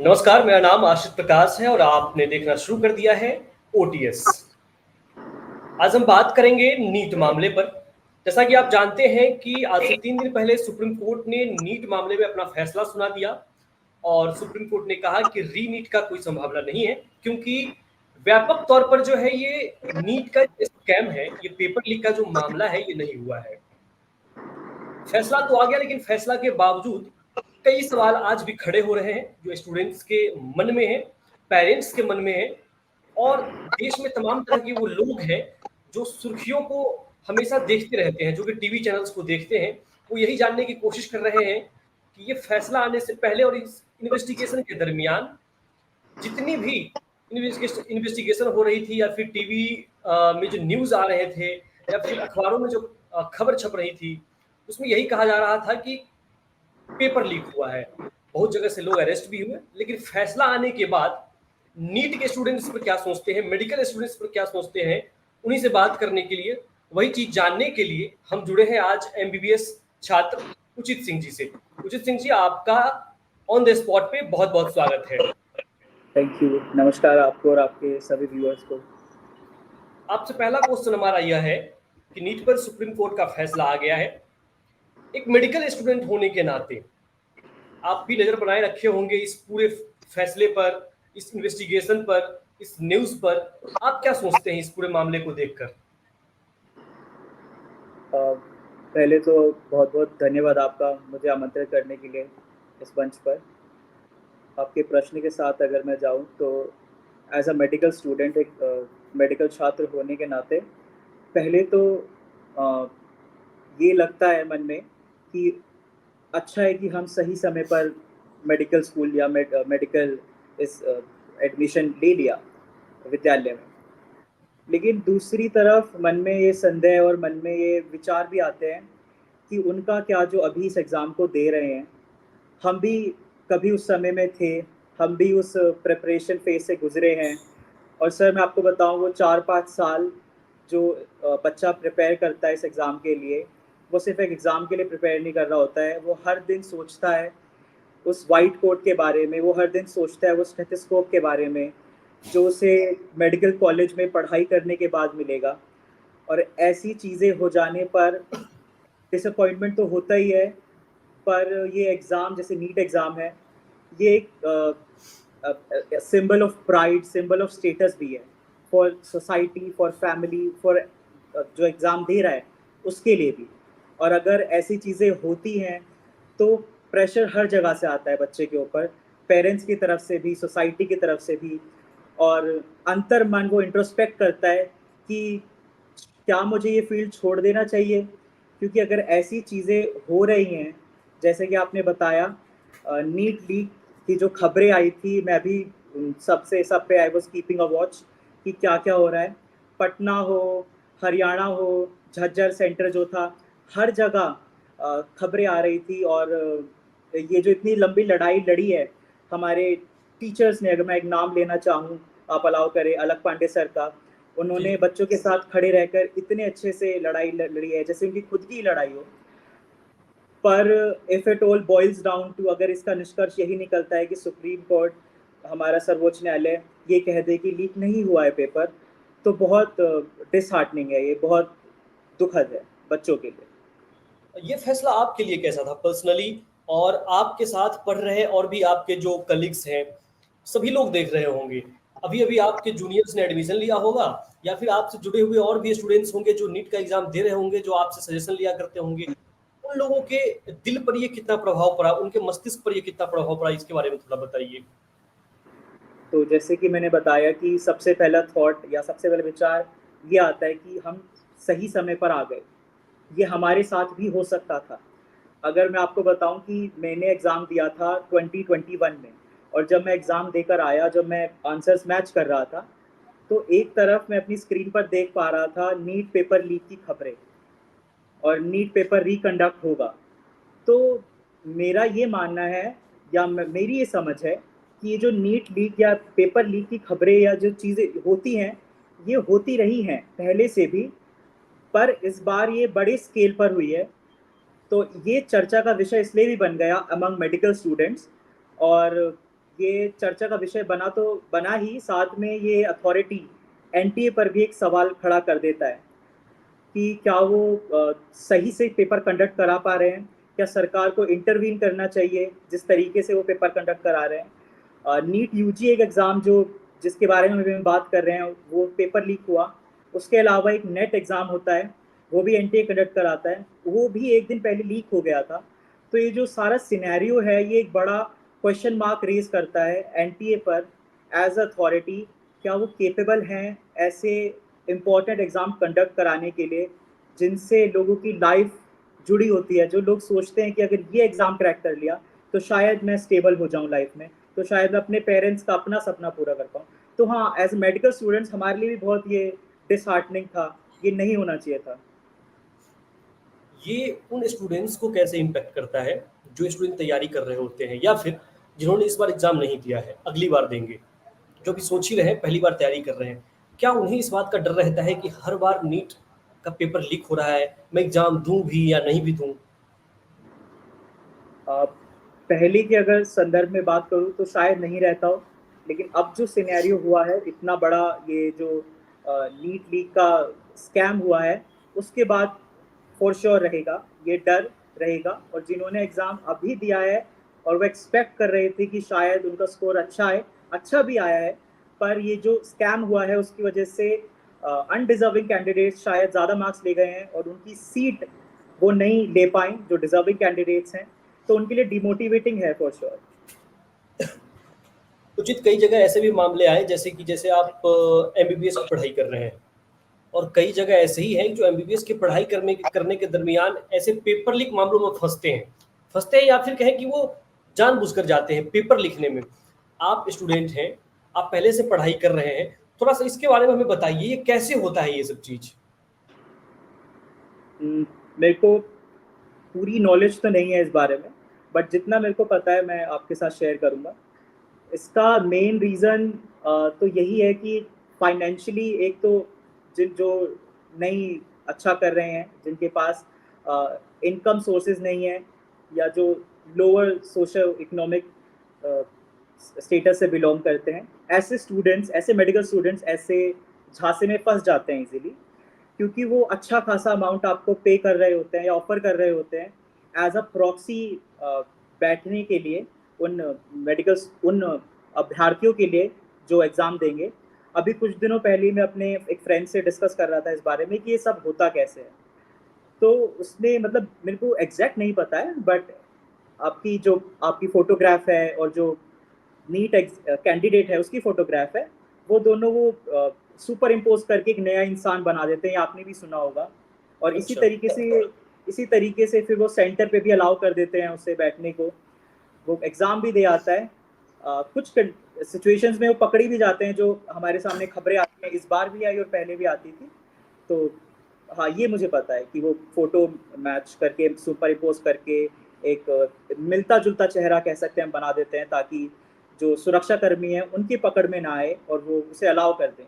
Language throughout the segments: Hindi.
नमस्कार, मेरा नाम आशिष प्रकाश है और आपने देखना शुरू कर दिया है ओटीएस। आज हम बात करेंगे नीट मामले पर। जैसा कि आप जानते हैं कि आज से 3 दिन पहले सुप्रीम कोर्ट ने नीट मामले में अपना फैसला सुना दिया और सुप्रीम कोर्ट ने कहा कि रीनीट का कोई संभावना नहीं है, क्योंकि व्यापक तौर पर जो है ये नीट का स्कैम है, ये पेपर लीक का जो मामला है ये नहीं हुआ है। फैसला तो आ गया, लेकिन फैसला के बावजूद कई सवाल आज भी खड़े हो रहे हैं जो स्टूडेंट्स के मन में है, पेरेंट्स के मन में है और देश में तमाम तरह के वो लोग हैं जो सुर्खियों को हमेशा देखते रहते हैं, जो कि टीवी चैनल्स को देखते हैं। वो यही जानने की कोशिश कर रहे हैं कि ये फैसला आने से पहले और इस इन्वेस्टिगेशन के दरमियान जितनी भी इन्वेस्टिगेशन हो रही थी या फिर टीवी में जो न्यूज़ आ रहे थे या फिर अखबारों में जो खबर छप रही थी, उसमें यही कहा जा रहा था कि पेपर लीक हुआ है। बहुत जगह से लोग अरेस्ट भी हुए, लेकिन फैसला आने के बाद नीट के स्टूडेंट्स पर क्या सोचते हैं, मेडिकल स्टूडेंट्स पर क्या सोचते हैं, उन्हीं से बात करने के लिए, वही चीज जानने के लिए हम जुड़े हैं आज एमबीबीएस छात्र उचित सिंह जी से। उचित सिंह जी, आपका ऑन द स्पॉट पे बहुत बहुत स्वागत है। Thank you. नमस्कार आपको और आपके सभी व्यूअर्स को। आपसे पहला क्वेश्चन हमारा यह है कि नीट पर सुप्रीम कोर्ट का फैसला आ गया है। एक मेडिकल स्टूडेंट होने के नाते आप भी नजर बनाए रखे होंगे इस पूरे फैसले पर, इस इन्वेस्टिगेशन पर, इस न्यूज पर। आप क्या सोचते हैं इस पूरे मामले को देखकर? पहले तो बहुत बहुत धन्यवाद आपका मुझे आमंत्रित करने के लिए इस मंच पर। आपके प्रश्न के साथ अगर मैं जाऊं तो एज अ मेडिकल स्टूडेंट, एक मेडिकल छात्र होने के नाते पहले तो अ, ये लगता है मन में कि अच्छा है कि हम सही समय पर मेडिकल स्कूल या मेडिकल इस एडमिशन ले लिया विद्यालय में। लेकिन दूसरी तरफ मन में ये संदेह और मन में ये विचार भी आते हैं कि उनका क्या जो अभी इस एग्ज़ाम को दे रहे हैं, हम भी कभी उस समय में थे, हम भी उस प्रिपरेशन फेज से गुजरे हैं। और सर मैं आपको बताऊं, वो 4-5 साल जो बच्चा प्रिपेयर करता है इस एग्ज़ाम के लिए, वो सिर्फ एक एग्ज़ाम के लिए प्रिपेयर नहीं कर रहा होता है, वो हर दिन सोचता है उस वाइट कोट के बारे में, वो हर दिन सोचता है वो स्टेथोस्कोप के बारे में जो उसे मेडिकल कॉलेज में पढ़ाई करने के बाद मिलेगा। और ऐसी चीज़ें हो जाने पर डिसअपॉइंटमेंट तो होता ही है, पर ये एग्ज़ाम जैसे नीट एग्ज़ाम है, ये एक symbol of pride, symbol of status भी है for society, for family, for जो एग्ज़ाम दे रहा है उसके लिए भी। और अगर ऐसी चीज़ें होती हैं तो प्रेशर हर जगह से आता है बच्चे के ऊपर, पेरेंट्स की तरफ से भी, सोसाइटी की तरफ से भी। और अंतर मन वो इंट्रोस्पेक्ट करता है कि क्या मुझे ये फील्ड छोड़ देना चाहिए, क्योंकि अगर ऐसी चीज़ें हो रही हैं जैसे कि आपने बताया, नीट लीक की जो खबरें आई थी, मैं भी सब पे I was keeping a watch कि क्या क्या हो रहा है। पटना हो, हरियाणा हो, झज्जर सेंटर जो था, हर जगह खबरें आ रही थी। और ये जो इतनी लंबी लड़ाई लड़ी है हमारे टीचर्स ने, अगर मैं एक नाम लेना चाहूँ, आप अलाउ करें, अलग पांडे सर का, जी। उन्होंने बच्चों के साथ खड़े रहकर इतने अच्छे से लड़ाई लड़ी है जैसे उनकी खुद की लड़ाई हो। पर if it all boils down to, अगर इसका निष्कर्ष यही निकलता है कि सुप्रीम कोर्ट, हमारा सर्वोच्च न्यायालय ये कह दे कि लीक नहीं हुआ है पेपर, तो बहुत डिसहार्टनिंग है, ये बहुत दुखद है बच्चों के लिए। ये फैसला आपके लिए कैसा था पर्सनली, और आपके साथ पढ़ रहे और भी आपके जो कलीग्स हैं, सभी लोग देख रहे होंगे। अभी अभी आपके जूनियर्स ने एडमिशन लिया होगा या फिर आपसे जुड़े हुए और भी स्टूडेंट्स होंगे जो नीट का एग्जाम दे रहे होंगे, जो आपसे सजेशन लिया करते होंगे। उन लोगों के दिल पर ये कितना प्रभाव पड़ा, उनके मस्तिष्क पर ये कितना प्रभाव पड़ा, इसके बारे में थोड़ा बताइए। तो जैसे कि मैंने बताया कि सबसे पहला थॉट या सबसे पहला विचार ये आता है कि हम सही समय पर आ गए, ये हमारे साथ भी हो सकता था। अगर मैं आपको बताऊं कि मैंने एग्ज़ाम दिया था 2021 में, और जब मैं एग्ज़ाम देकर आया, जब मैं आंसर्स मैच कर रहा था, तो एक तरफ मैं अपनी स्क्रीन पर देख पा रहा था नीट पेपर लीक की खबरें और नीट पेपर रिकंडक्ट होगा। तो मेरा ये मानना है, या मेरी ये समझ है कि ये जो नीट लीक या पेपर लीक की खबरें या जो चीज़ें होती हैं, ये होती रही हैं पहले से भी, पर इस बार ये बड़े स्केल पर हुई है। तो ये चर्चा का विषय इसलिए भी बन गया अमंग मेडिकल स्टूडेंट्स। और ये चर्चा का विषय बना तो बना ही, साथ में ये अथॉरिटी एनटीए पर भी एक सवाल खड़ा कर देता है कि क्या वो सही से पेपर कंडक्ट करा पा रहे हैं, क्या सरकार को इंटरवीन करना चाहिए जिस तरीके से वो पेपर कंडक्ट करा रहे हैं। नीट यूजी एक एग्ज़ाम जो जिसके बारे में हम बात कर रहे हैं वो पेपर लीक हुआ। उसके अलावा एक नेट एग्ज़ाम होता है, वो भी एनटीए कंडक्ट कराता है, वो भी एक दिन पहले लीक हो गया था। तो ये जो सारा सिनेरियो है ये एक बड़ा क्वेश्चन मार्क रेज करता है एनटीए पर एज अथॉरिटी, क्या वो केपेबल हैं ऐसे इम्पोर्टेंट एग्ज़ाम कंडक्ट कराने के लिए जिनसे लोगों की लाइफ जुड़ी होती है। जो लोग सोचते हैं कि अगर ये एग्ज़ाम क्रैक कर लिया तो शायद मैं स्टेबल हो जाऊं लाइफ में, तो शायद मैं अपने पेरेंट्स का अपना सपना पूरा कर पाऊँ। तो हाँ, एज मेडिकल स्टूडेंट्स हमारे लिए भी बहुत ये डिसहार्टनिंग था, ये नहीं होना चाहिए था। ये उन स्टूडेंट्स को कैसे इम्पैक्ट करता है जो स्टूडेंट तैयारी कर रहे होते हैं या फिर जिन्होंने इस बार एग्जाम नहीं दिया है, अगली बार देंगे, जो भी सोच ही रहे हैं, पहली बार तैयारी कर रहे हैं, क्या उन्हें इस बात का डर रहता है कि हर बार नीट का पेपर लीक हो रहा है, मैं एग्जाम दूं भी या नहीं भी दूं? पहले के अगर संदर्भ में बात करूँ तो शायद नहीं रहता हो, लेकिन अब जो सिनेरियो हुआ है इतना बड़ा, ये जो नीट लीक का स्कैम हुआ है, उसके बाद फॉर श्योर रहेगा, ये डर रहेगा। और जिन्होंने एग्ज़ाम अभी दिया है और वो एक्सपेक्ट कर रहे थे कि शायद उनका स्कोर अच्छा है, अच्छा भी आया है, पर ये जो स्कैम हुआ है उसकी वजह से अनडिजर्विंग कैंडिडेट्स शायद ज़्यादा मार्क्स ले गए हैं और उनकी सीट वो नहीं ले पाए जो डिजर्विंग कैंडिडेट्स हैं, तो उनके लिए डिमोटिवेटिंग है फॉर श्योर। उचित कई जगह ऐसे भी मामले आए जैसे आप एमबीबीएस की पढ़ाई कर रहे हैं और कई जगह ऐसे ही हैं जो एमबीबीएस की पढ़ाई करने के दरमियान ऐसे पेपर लीक मामलों में फंसते हैं या फिर कहें कि वो जानबूझकर जाते हैं पेपर लिखने में। आप स्टूडेंट हैं, आप पहले से पढ़ाई कर रहे हैं, थोड़ा सा इसके बारे में हमें बताइए, ये कैसे होता है ये सब चीज? मेरे को पूरी नॉलेज तो नहीं है इस बारे में, बट जितना मेरे को पता है मैं आपके साथ शेयर करूँगा। इसका मेन रीज़न तो यही है कि फाइनेंशियली एक तो जिन जो नहीं अच्छा कर रहे हैं, जिनके पास इनकम सोर्सेज नहीं है, या जो लोअर सोशल इकोनॉमिक स्टेटस से बिलोंग करते हैं, ऐसे स्टूडेंट्स, ऐसे मेडिकल स्टूडेंट्स ऐसे झांसे में फंस जाते हैं इजीली, क्योंकि वो अच्छा खासा अमाउंट आपको पे कर रहे होते हैं या ऑफर कर रहे होते हैं एज अ प्रॉक्सी बैठने के लिए उन मेडिकल उन अभ्यर्थियों के लिए जो एग्ज़ाम देंगे। अभी कुछ दिनों पहले मैं अपने एक फ्रेंड से डिस्कस कर रहा था इस बारे में कि ये सब होता कैसे है। तो उसने, मतलब मेरे को एग्जैक्ट नहीं पता है, बट आपकी फ़ोटोग्राफ है और जो नीट कैंडिडेट है उसकी फ़ोटोग्राफ है, वो दोनों वो सुपर इम्पोज करके एक नया इंसान बना देते हैं, आपने भी सुना होगा। और अच्छा। इसी तरीके से फिर वो सेंटर पे भी अलाउ कर देते हैं उसे बैठने को, वो एग्ज़ाम भी दे आता है। कुछ सिचुएशंस में वो पकड़ी भी जाते हैं, जो हमारे सामने खबरें आती हैं, इस बार भी आई और पहले भी आती थी। तो हाँ, ये मुझे पता है कि वो फोटो मैच करके, सुपर इम्पोज करके एक मिलता जुलता चेहरा कह सकते हैं बना देते हैं, ताकि जो सुरक्षा कर्मी हैं उनकी पकड़ में ना आए और वो उसे अलाउ कर दें।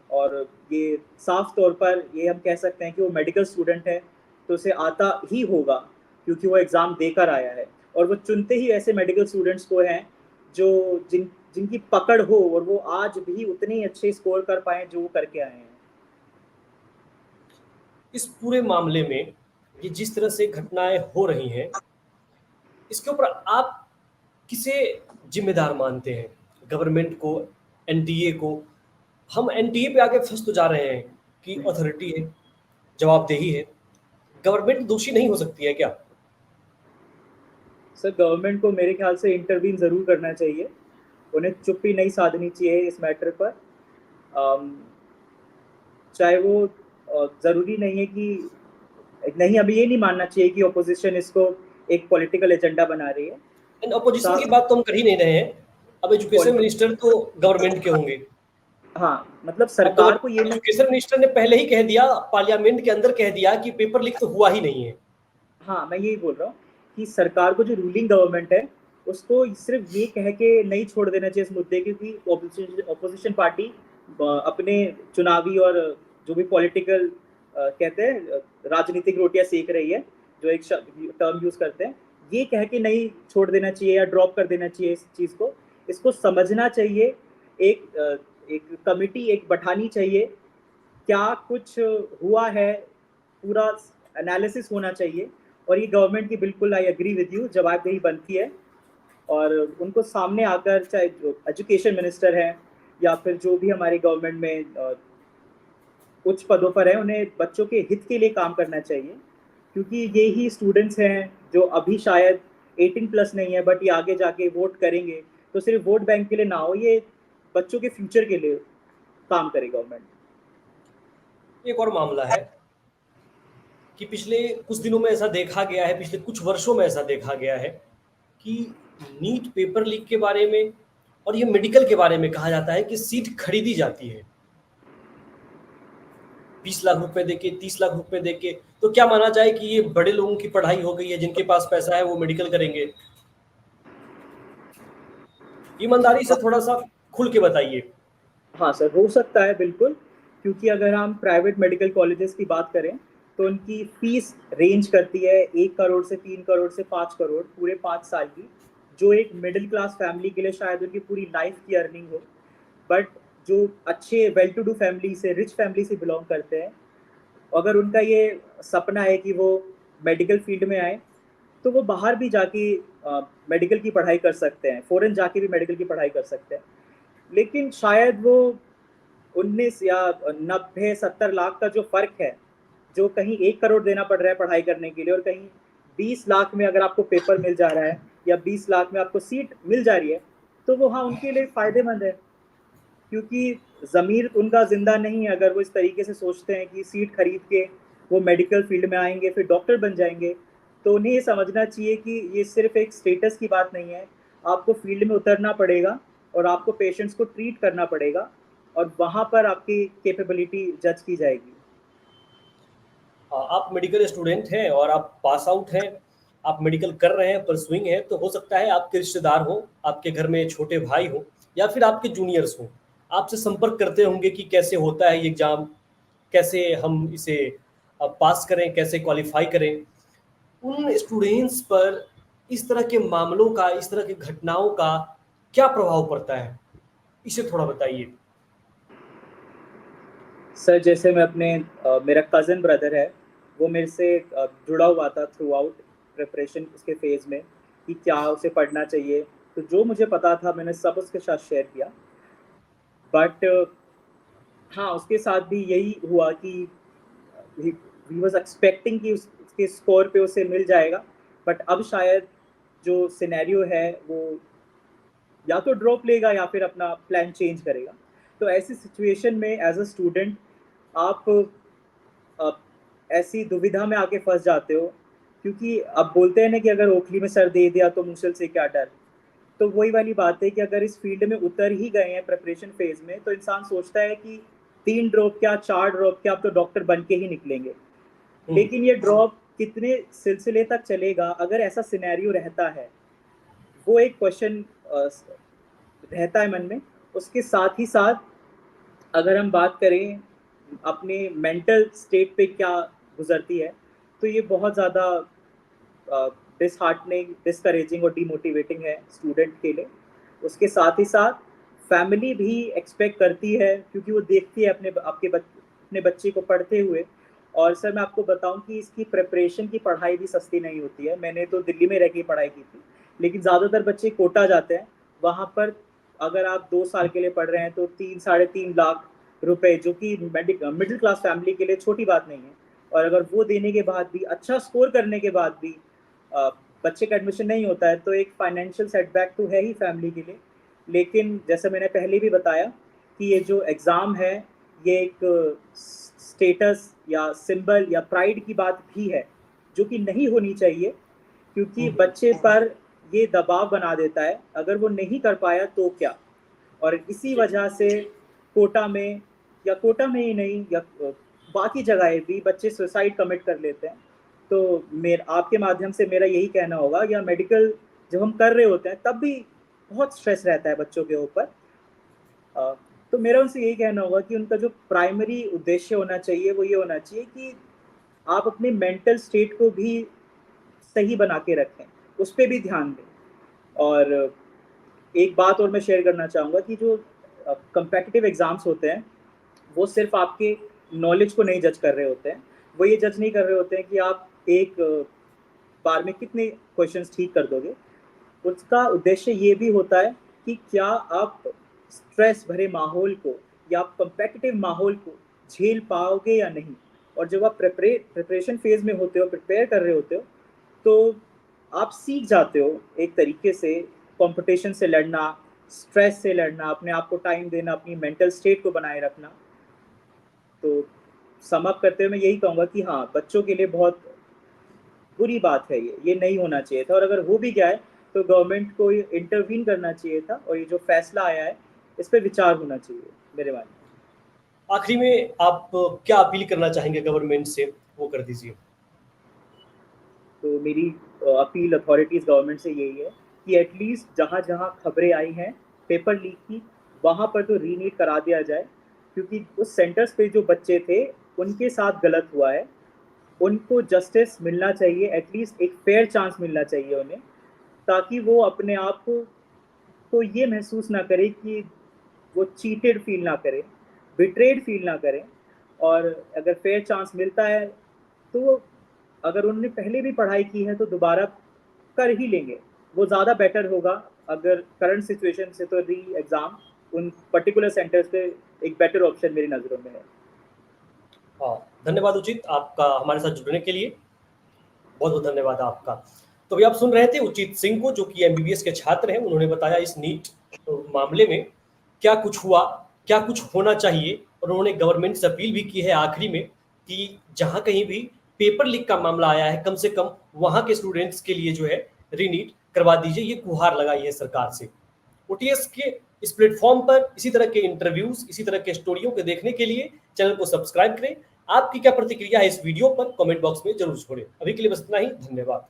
और ये साफ तौर पर ये हम कह सकते हैं कि वो मेडिकल स्टूडेंट है तो उसे आता ही होगा, क्योंकि वो एग्ज़ाम देकर आया है। और वो चुनते ही ऐसे मेडिकल स्टूडेंट्स को हैं जो जिनकी पकड़ हो और वो आज भी उतने ही अच्छे स्कोर कर पाए जो वो करके आए हैं। इस पूरे मामले में ये जिस तरह से घटनाएं हो रही हैं, इसके ऊपर आप किसे जिम्मेदार मानते हैं? गवर्नमेंट को, एनटीए को? हम एनटीए पे आके फंस तो जा रहे हैं कि अथॉरिटी है, जवाबदेही है, गवर्नमेंट दोषी नहीं हो सकती है क्या? सर, गवर्नमेंट को मेरे ख्याल से इंटरवीन ज़रूर करना चाहिए, उन्हें चुप्पी नहीं साधनी चाहिए इस मैटर पर। अम, चाहे वो ज़रूरी नहीं है कि नहीं, अभी ये नहीं मानना चाहिए कि ऑपोजिशन इसको एक पॉलिटिकल एजेंडा बना रही है। एंड अपोजिशन की साफ बात तो हम कर ही नहीं रहे हैं। अब एजुकेशन पॉलिटिक मिनिस्टर तो गवर्नमेंट के होंगे। हाँ, मतलब अब तो सरकार को ये नहीं। एजुकेशन मिनिस्टर ने पहले ही कह दिया, पार्लियामेंट के अंदर कह दिया कि पेपर लीक तो हुआ ही नहीं है। हाँ, मैं यही बोल रहा हूँ कि सरकार को, जो रूलिंग गवर्नमेंट है, उसको सिर्फ ये कह के नहीं छोड़ देना चाहिए इस मुद्दे, क्योंकि ऑपोजिशन पार्टी अपने चुनावी और जो भी पॉलिटिकल कहते हैं राजनीतिक रोटियां सेक रही है, जो एक टर्म यूज करते हैं, ये कह के नहीं छोड़ देना चाहिए या ड्रॉप कर देना चाहिए इस चीज़ को। इसको समझना चाहिए, एक कमिटी एक बैठानी चाहिए, क्या कुछ हुआ है, पूरा एनालिसिस होना चाहिए। और ये गवर्नमेंट की बिल्कुल आई एग्री विद यू जवाबदेही बनती है, और उनको सामने आकर, चाहे जो एजुकेशन मिनिस्टर हैं या फिर जो भी हमारी गवर्नमेंट में उच्च पदों पर है, उन्हें बच्चों के हित के लिए काम करना चाहिए, क्योंकि ये ही स्टूडेंट्स हैं जो अभी शायद 18+ नहीं है, बट ये आगे जाके वोट करेंगे, तो सिर्फ वोट बैंक के लिए ना हो, ये बच्चों के फ्यूचर के लिए काम करे गवर्नमेंट। एक और मामला है कि पिछले कुछ दिनों में ऐसा देखा गया है, पिछले कुछ वर्षों में ऐसा देखा गया है कि नीट पेपर लीक के बारे में और ये मेडिकल के बारे में कहा जाता है कि सीट खरीदी जाती है 20 लाख रुपए देके, 30 लाख रुपए देके। तो क्या माना जाए कि ये बड़े लोगों की पढ़ाई हो गई है, जिनके पास पैसा है वो मेडिकल करेंगे? ईमानदारी से थोड़ा सा खुल के बताइए। हाँ सर, हो सकता है बिल्कुल, क्योंकि अगर हम प्राइवेट मेडिकल कॉलेजेस की बात करें तो उनकी फीस रेंज करती है 1 करोड़ से 3 करोड़ से 5 करोड़ पूरे 5 साल की, जो एक मिडिल क्लास फैमिली के लिए शायद उनकी पूरी लाइफ की अर्निंग हो। बट जो अच्छे वेल टू डू फैमिली से, रिच फैमिली से बिलोंग करते हैं, अगर उनका ये सपना है कि वो मेडिकल फील्ड में आए, तो वो बाहर भी जाके मेडिकल की पढ़ाई कर सकते हैं, फॉरेन जाके भी मेडिकल की पढ़ाई कर सकते हैं। लेकिन शायद वो 19 या 90-70 लाख का जो फर्क है, जो कहीं 1 करोड़ देना पड़ रहा है पढ़ाई करने के लिए, और कहीं 20 लाख में अगर आपको पेपर मिल जा रहा है या 20 लाख में आपको सीट मिल जा रही है, तो वो हाँ उनके लिए फायदेमंद है, क्योंकि ज़मीर उनका जिंदा नहीं है अगर वो इस तरीके से सोचते हैं कि सीट खरीद के वो मेडिकल फील्ड में आएंगे फिर डॉक्टर बन जाएंगे। तो उन्हें ये समझना चाहिए कि ये सिर्फ एक स्टेटस की बात नहीं है, आपको फील्ड में उतरना पड़ेगा और आपको पेशेंट्स को ट्रीट करना पड़ेगा, और वहाँ पर आपकी कैपेबिलिटी जज की जाएगी। आप मेडिकल स्टूडेंट हैं और आप पास आउट हैं, आप मेडिकल कर रहे हैं, परसुइंग हैं, तो हो सकता है आपके रिश्तेदार हो, आपके घर में छोटे भाई हो या फिर आपके जूनियर्स हो, आपसे संपर्क करते होंगे कि कैसे होता है ये एग्ज़ाम, कैसे हम इसे पास करें, कैसे क्वालिफाई करें। उन स्टूडेंट्स पर इस तरह के मामलों का, इस तरह की घटनाओं का क्या प्रभाव पड़ता है, इसे थोड़ा बताइए। सर जैसे मैं अपने मेरा कज़न ब्रदर है, वो मेरे से जुड़ा हुआ था थ्रू आउट प्रिपरेशन उसके फेज़ में, कि क्या उसे पढ़ना चाहिए, तो जो मुझे पता था मैंने सब उसके साथ शेयर किया। बट हाँ, उसके साथ भी यही हुआ कि ही वाज एक्सपेक्टिंग कि उसके स्कोर पे उसे मिल जाएगा, बट अब शायद जो सिनेरियो है वो या तो ड्रॉप लेगा या फिर अपना प्लान चेंज करेगा। तो ऐसी सिचुएशन में एज अ स्टूडेंट आप ऐसी दुविधा में आके फंस जाते हो, क्योंकि अब बोलते हैं ना कि अगर ओखली में सर दे दिया तो मुश्किल से क्या डर। तो वही वाली बात है कि अगर इस फील्ड में उतर ही गए हैं प्रिपरेशन फेज में, तो इंसान सोचता है कि 3 ड्रॉप क्या, 4 ड्रॉप क्या, अब तो डॉक्टर बन के ही निकलेंगे। हम्म। लेकिन ये ड्रॉप कितने सिलसिले तक चलेगा, अगर ऐसा सिनेरियो रहता है, वो एक क्वेश्चन रहता है मन में। उसके साथ ही साथ अगर हम बात करें अपने मेंटल स्टेट पे क्या गुजरती है, तो ये बहुत ज़्यादा डिसहार्टनिंग, डिस्करेजिंग और डीमोटिवेटिंग है स्टूडेंट के लिए। उसके साथ ही साथ फैमिली भी एक्सपेक्ट करती है, क्योंकि वो देखती है अपने बच्चे को पढ़ते हुए। और सर मैं आपको बताऊं कि इसकी प्रिपरेशन की पढ़ाई भी सस्ती नहीं होती है। मैंने तो दिल्ली में रह के पढ़ाई की थी, लेकिन ज़्यादातर बच्चे कोटा जाते हैं। वहाँ पर अगर आप 2 साल के लिए पढ़ रहे हैं तो 3-3.5 लाख रुपए, जो कि मिडिल क्लास फैमिली के लिए छोटी बात नहीं है। और अगर वो देने के बाद भी, अच्छा स्कोर करने के बाद भी अ, बच्चे का एडमिशन नहीं होता है, तो एक फाइनेंशियल सेटबैक तो है ही फैमिली के लिए। लेकिन जैसे मैंने पहले भी बताया कि ये जो एग्ज़ाम है, ये एक स्टेटस या सिंबल या प्राइड की बात भी है, जो कि नहीं होनी चाहिए, क्योंकि बच्चे पर ये दबाव बना देता है अगर वो नहीं कर पाया तो क्या। और इसी जी। वजह से कोटा में, या कोटा में ही नहीं, या बाकी जगह भी बच्चे सुसाइड कमिट कर लेते हैं। तो मेरा आपके माध्यम से मेरा यही कहना होगा, या मेडिकल जब हम कर रहे होते हैं तब भी बहुत स्ट्रेस रहता है बच्चों के ऊपर। अ, तो मेरा उनसे यही कहना होगा कि उनका जो प्राइमरी उद्देश्य होना चाहिए वो ये होना चाहिए कि आप अपने मेंटल स्टेट को भी सही बना के रखें, उस पर भी ध्यान दें। और एक बात और मैं शेयर करना चाहूँगा कि जो कम्पेटिटिव एग्ज़ाम्स होते हैं, वो सिर्फ आपके नॉलेज को नहीं जज कर रहे होते हैं। वो ये जज नहीं कर रहे होते हैं कि आप एक बार में कितने क्वेश्चंस ठीक कर दोगे। उसका उद्देश्य ये भी होता है कि क्या आप स्ट्रेस भरे माहौल को या आप कम्पेटिटिव माहौल को झेल पाओगे या नहीं। और जब आप प्रिपरेशन फेज़ में होते हो, प्रिपेयर कर रहे होते हो, तो आप सीख जाते हो एक तरीके से कॉम्पिटिशन से लड़ना, स्ट्रेस से लड़ना, अपने आप को टाइम देना, अपनी मेंटल स्टेट को बनाए रखना। तो सम अप करते हुए मैं यही कहूँगा कि हाँ, बच्चों के लिए बहुत बुरी बात है ये नहीं होना चाहिए था, और अगर हो भी गया है तो गवर्नमेंट को इंटरवीन करना चाहिए था, और ये जो फैसला आया है इस पे विचार होना चाहिए मेरे मानने में। आखिरी में आप क्या अपील करना चाहेंगे गवर्नमेंट से, वो कर दीजिए। तो मेरी अपील अथॉरिटीज़ गवर्नमेंट से यही है कि एटलीस्ट जहाँ जहाँ खबरें आई हैं पेपर लीक की, वहाँ पर तो रीनीट करा दिया जाए, क्योंकि उस सेंटर्स पे जो बच्चे थे उनके साथ गलत हुआ है। उनको जस्टिस मिलना चाहिए, एटलीस्ट एक फेयर चांस मिलना चाहिए उन्हें, ताकि वो अपने आप को ये महसूस ना करे कि वो चीटेड फील ना करें, बिट्रेड फील ना करें। और अगर फेयर चांस मिलता है तो अगर उन्होंने पहले भी पढ़ाई की है तो दोबारा कर ही लेंगे, वो ज़्यादा बेटर होगा। अगर करंट सिचुएशन से तो री एग्ज़ाम उन पर्टिकुलर सेंटर्स पे एक बेटर ऑप्शन मेरी नज़रों में है। हाँ, धन्यवाद उचित आपका हमारे साथ जुड़ने के लिए, बहुत बहुत धन्यवाद आपका। तो अभी आप सुन रहे थे उचित सिंह को, जो कि एमबीबीएस के छात्र हैं। उन्होंने बताया इस नीट मामले में क्या कुछ हुआ, क्या कुछ होना चाहिए, और उन्होंने गवर्नमेंट से अपील भी की है आखिरी में कि जहां कहीं भी पेपर लीक का मामला आया है, कम से कम वहां के स्टूडेंट्स के लिए जो है रीनीट करवा दीजिए। ये गुहार लगाई है सरकार से। ओटीएस के इस प्लेटफॉर्म पर इसी तरह के इंटरव्यूज, इसी तरह के स्टोरियों को देखने के लिए चैनल को सब्सक्राइब करें। आपकी क्या प्रतिक्रिया है इस वीडियो पर कमेंट बॉक्स में जरूर छोड़ें। अभी के लिए बस इतना ही, धन्यवाद।